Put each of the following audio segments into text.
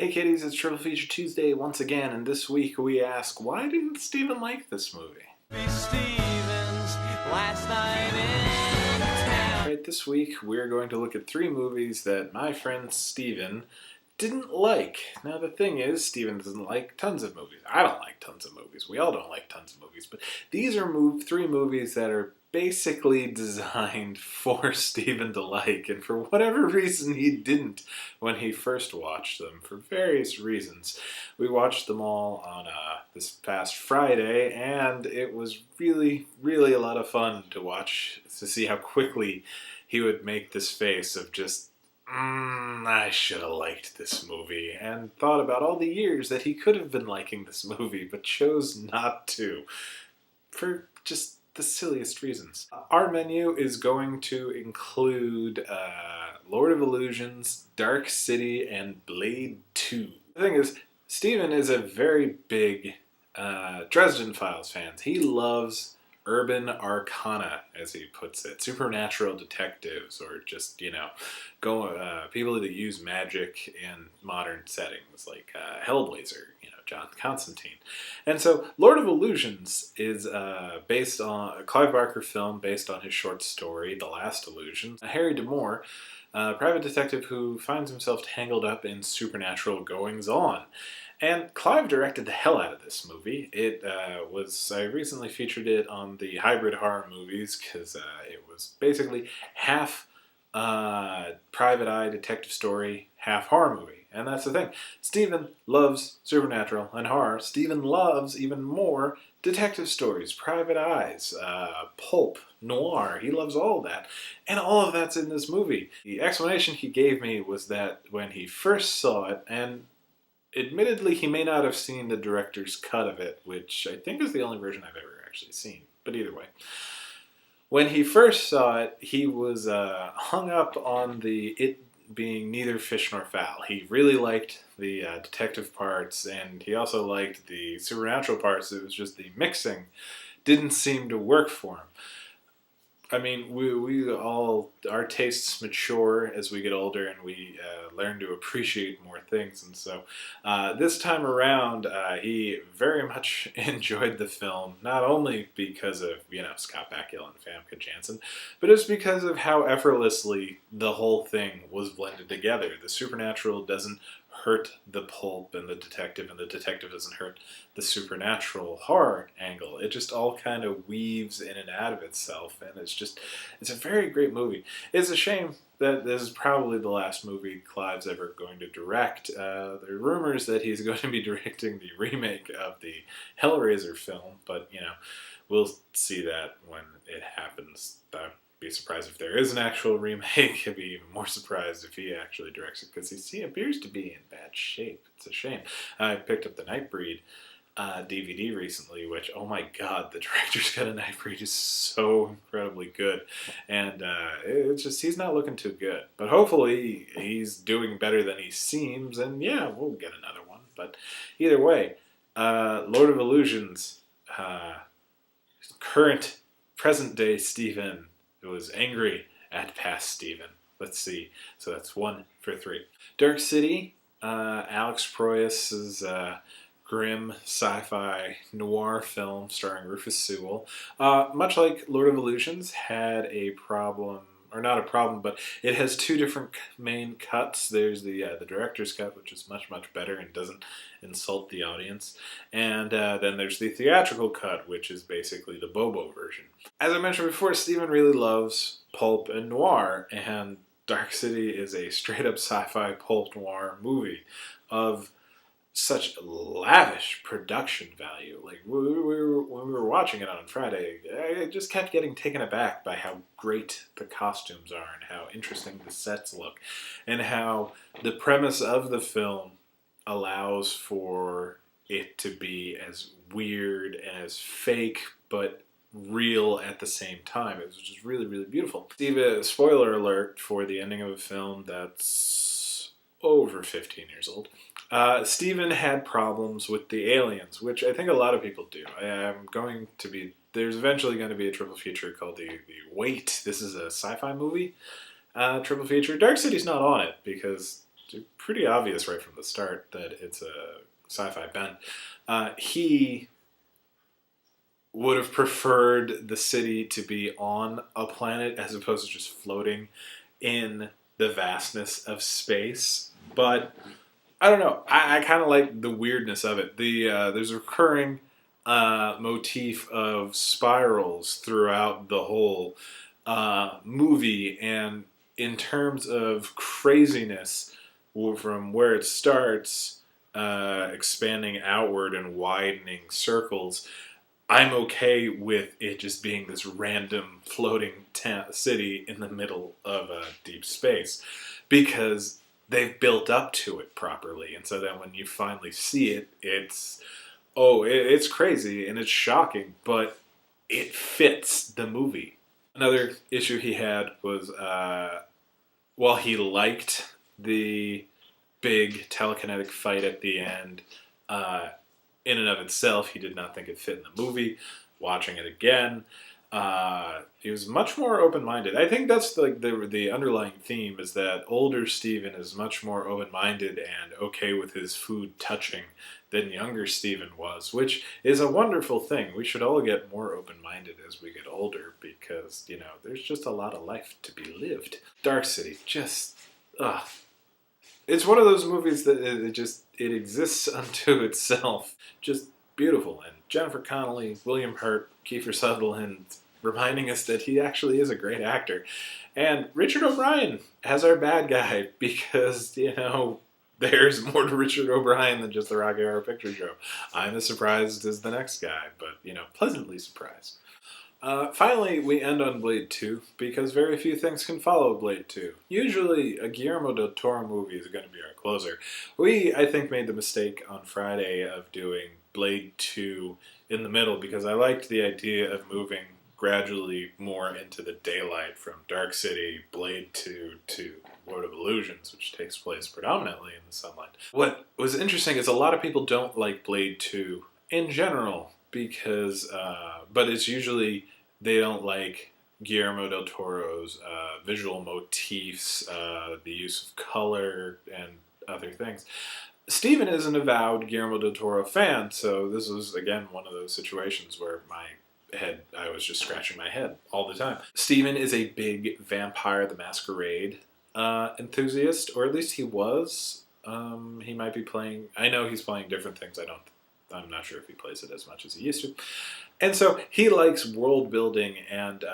Hey kiddies, it's Triple Feature Tuesday once again, and this week we ask, why didn't Steven like this movie? Right, this week we're going to look at 3 movies that my friend Steven didn't like. Now the thing is, Steven doesn't like tons of movies. I don't like tons of movies. We all don't like tons of movies, but these are 3 movies that are basically designed for Steven to like, and for whatever reason he didn't when he first watched them, for various reasons. We watched them all on this past Friday, and it was really, really a lot of fun to watch, to see how quickly he would make this face of just, I should have liked this movie, and thought about all the years that he could have been liking this movie, but chose not to, for just the silliest reasons. Our menu is going to include Lord of Illusions, Dark City, and Blade 2. The thing is, Steven is a very big Dresden Files fan. He loves urban arcana, as he puts it, supernatural detectives, or just, people that use magic in modern settings, like Hellblazer, John Constantine. And so Lord of Illusions is based on a Clive Barker film based on his short story, The Last Illusion. Harry D'Amour, a private detective who finds himself tangled up in supernatural goings-on. And Clive directed the hell out of this movie. I recently featured it on the Hybrid Horror Movies, because it was basically half private eye detective story, half horror movie. And that's the thing. Steven loves supernatural and horror. Steven loves even more detective stories, private eyes, pulp, noir. He loves all of that. And all of that's in this movie. The explanation he gave me was that when he first saw it, and admittedly he may not have seen the director's cut of it, which I think is the only version I've ever actually seen, but either way. When he first saw it, he was hung up on it being neither fish nor fowl. He really liked the detective parts, and he also liked the supernatural parts. It was just the mixing didn't seem to work for him. I mean, our tastes mature as we get older, and we learn to appreciate more things. And so this time around, he very much enjoyed the film, not only because of, Scott Bakula and Famke Janssen, but it's because of how effortlessly the whole thing was blended together. The supernatural doesn't hurt the pulp and the detective doesn't hurt the supernatural horror angle. It just all kind of weaves in and out of itself, and it's a very great movie. It's a shame that this is probably the last movie Clive's ever going to direct. There are rumors that he's going to be directing the remake of the Hellraiser film, but, we'll see that when it happens. Be surprised if there is an actual remake. I'd be even more surprised if he actually directs it, because he appears to be in bad shape. It's a shame. I picked up the Nightbreed DVD recently, which, oh my god, the director's cut of Nightbreed is so incredibly good, and it's just, he's not looking too good, but hopefully he's doing better than he seems, and yeah, we'll get another one. But either way, Lord of Illusions, present day Steven was angry at past Steven. Let's see. So that's 1 for 3. Dark City, Alex Proyas's grim sci-fi noir film starring Rufus Sewell. Much like Lord of Illusions, had a problem, or not a problem, but it has 2 different main cuts. There's the director's cut, which is much, much better and doesn't insult the audience. And then there's the theatrical cut, which is basically the Bobo version. As I mentioned before, Steven really loves pulp and noir, and Dark City is a straight-up sci-fi pulp noir movie of such lavish production value. Like, when we were watching it on Friday, I just kept getting taken aback by how great the costumes are, and how interesting the sets look, and how the premise of the film allows for it to be as weird and as fake, but real at the same time. It was just really, really beautiful. Steve, spoiler alert for the ending of a film that's over 15 years old. Steven had problems with the aliens, which I think a lot of people do. There's eventually going to be a triple feature called the Wait. This is a sci-fi movie triple feature. Dark City's not on it, because pretty obvious right from the start that it's a sci-fi bent. He would have preferred the city to be on a planet as opposed to just floating in the vastness of space. But I don't know. I kind of like the weirdness of it. There's a recurring motif of spirals throughout the whole movie, and in terms of craziness, from where it starts, expanding outward and widening circles, I'm okay with it just being this random floating city in the middle of deep space, because they've built up to it properly, and so then when you finally see it, it's crazy and it's shocking, but it fits the movie. Another issue he had was while he liked the big telekinetic fight at the end, in and of itself, he did not think it fit in the movie. Watching it again, he was much more open-minded. I think that's like the underlying theme, is that older Steven is much more open-minded and okay with his food touching than younger Steven was, which is a wonderful thing. We should all get more open-minded as we get older, because, there's just a lot of life to be lived. Dark City, just, it's one of those movies that it exists unto itself. Just beautiful. And Jennifer Connelly, William Hurt, Kiefer Sutherland, reminding us that he actually is a great actor. And Richard O'Brien as our bad guy, because, there's more to Richard O'Brien than just the Rocky Horror Picture Show. I'm as surprised as the next guy, but, pleasantly surprised. Finally, we end on Blade 2, because very few things can follow Blade 2. Usually, a Guillermo del Toro movie is going to be our closer. We, I think, made the mistake on Friday of doing Blade 2 in the middle, because I liked the idea of moving gradually more into the daylight from Dark City, Blade 2, to Lord of Illusions, which takes place predominantly in the sunlight. What was interesting is a lot of people don't like Blade 2 in general, because, but it's usually they don't like Guillermo del Toro's visual motifs, the use of color, and other things. Steven is an avowed Guillermo del Toro fan, so this was, again, one of those situations where I was just scratching my head all the time. Steven is a big Vampire the Masquerade enthusiast, or at least he was. He might be playing, I know he's playing different things. I'm not sure if he plays it as much as he used to. And so he likes world building and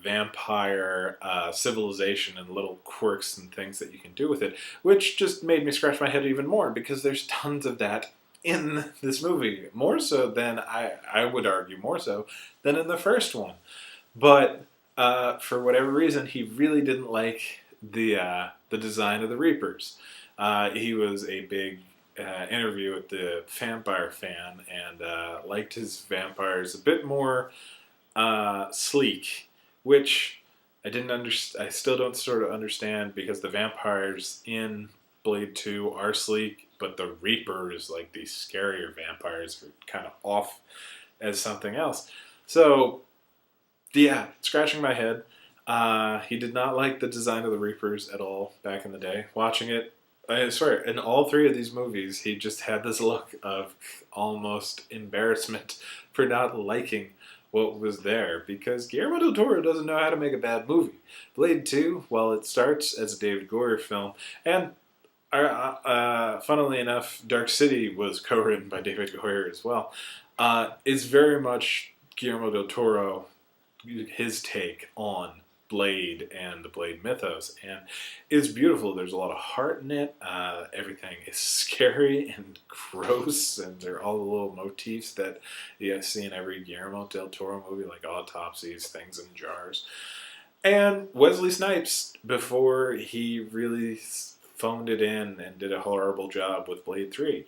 vampire civilization and little quirks and things that you can do with it, which just made me scratch my head even more, because there's tons of that in this movie. More so than, I would argue, more so than in the first one. But for whatever reason, he really didn't like the design of the Reapers. He was a big interview with the Vampire fan, and liked his vampires a bit more sleek, which I still don't sort of understand, because the vampires in Blade 2 are sleek, but the Reapers, like these scarier vampires, are kind of off as something else. So, yeah, scratching my head. He did not like the design of the Reapers at all back in the day. Watching it, I swear, in all three of these movies, he just had this look of almost embarrassment for not liking what was there, because Guillermo del Toro doesn't know how to make a bad movie. Blade 2, while it starts as a David Goyer film, and funnily enough, Dark City was co-written by David Goyer as well, is very much Guillermo del Toro, his take on Blade and the Blade mythos, and it's beautiful. There's a lot of heart in it. Everything is scary and gross, and there are all the little motifs that you see in every Guillermo del Toro movie, like autopsies, things in jars. And Wesley Snipes, before he really phoned it in and did a horrible job with Blade 3,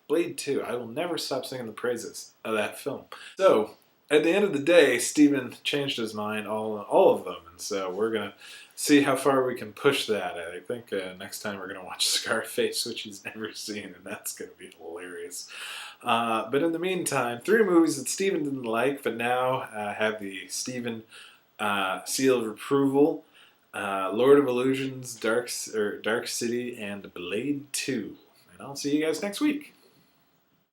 Blade 2, I will never stop singing the praises of that film. So, at the end of the day, Steven changed his mind all of them, and so we're going to see how far we can push that. I think next time we're going to watch Scarface, which he's never seen, and that's going to be hilarious. But in the meantime, 3 movies that Steven didn't like, but now have the Steven seal of approval. Lord of Illusions, Dark City, and Blade 2. And I'll see you guys next week.